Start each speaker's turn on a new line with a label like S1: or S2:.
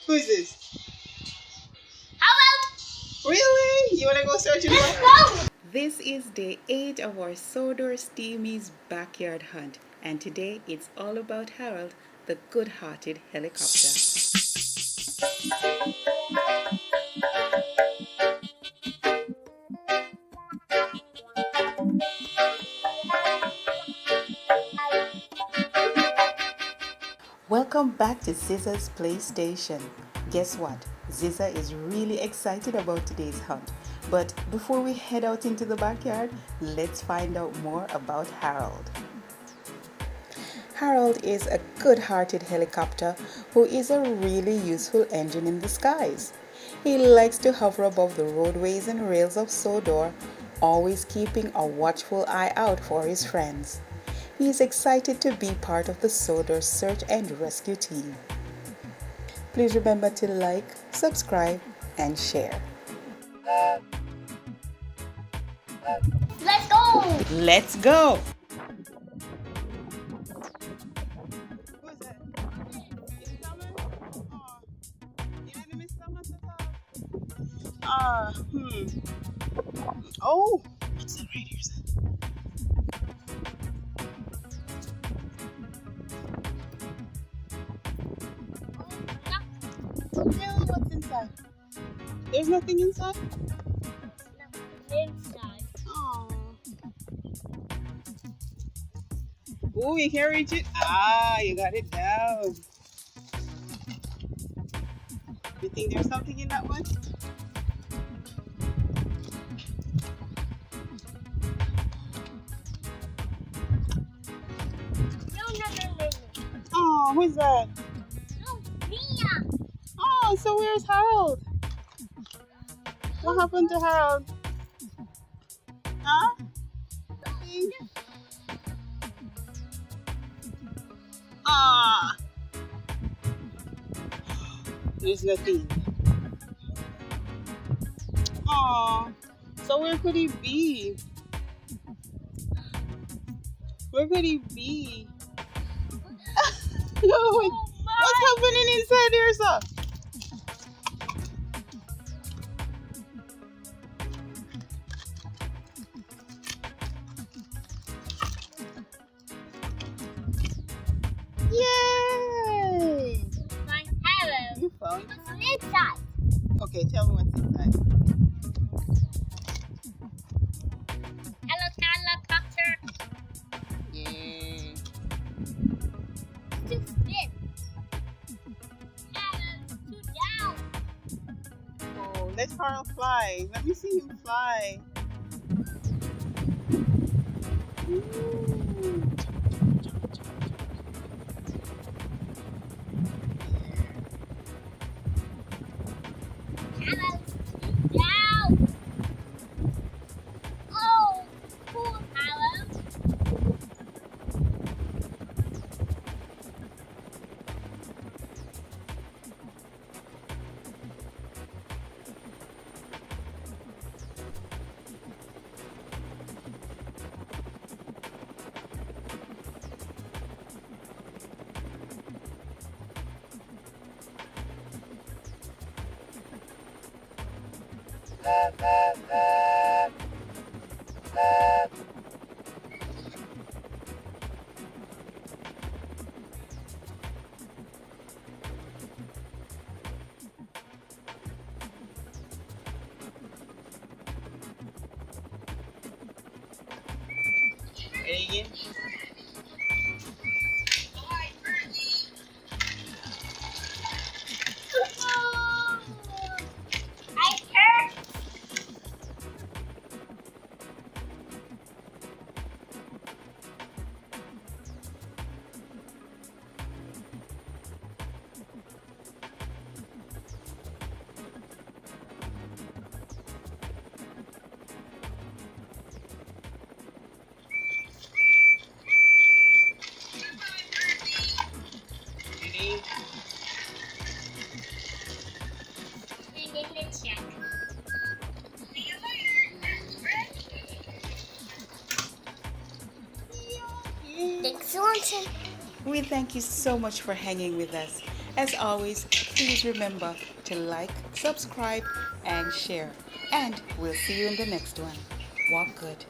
S1: Who is this?
S2: Hello!
S1: Really? You wanna go searching for
S2: Let's
S1: her?
S2: go!
S3: This is day 8 of our Sodor Steamies backyard hunt, and today it's all about Harold, the good-hearted helicopter. Welcome back to Zizah's PlayStation. Guess what? Zizah is really excited about today's hunt. But before we head out into the backyard, let's find out more about Harold. Harold is a good-hearted helicopter who is a really useful engine in the skies. He likes to hover above the roadways and rails of Sodor, always keeping a watchful eye out for his friends. He is excited to be part of the Sodor search and rescue team. Please remember to like, subscribe, and share.
S2: Let's go!
S3: Let's go!
S1: Who is that? Is it Thomas? Oh, you didn't miss Thomas at all? Oh, what's that right here? Tell me what's inside. There's nothing inside?
S2: Inside.
S1: Oh. Oh, you can't reach it? Ah, you got it down. You think there's something in that one?
S2: No.
S1: Oh, who's that?
S2: No, Mia!
S1: Oh, so where's Harold? What happened to Harold? Huh? Ah, there's nothing. Oh, so where could he be? Where could he be? What's happening inside here, sir? Yay!
S2: My hello.
S1: You found.
S2: What's inside?
S1: Okay, tell me what's inside.
S2: Hello, helicopter.
S1: Yay.
S2: Too spin. Hello, too down.
S1: Oh, let Carl fly. Let me see him fly. Ooh.
S2: Hello, too down. Oh, cool, hello.
S1: Ready again?
S2: I heard.
S1: Ready?
S2: Check. Thanks for watching.
S3: We thank you so much for hanging with us. As always, please remember to like, subscribe, and share. And we'll see you in the next one. Walk good.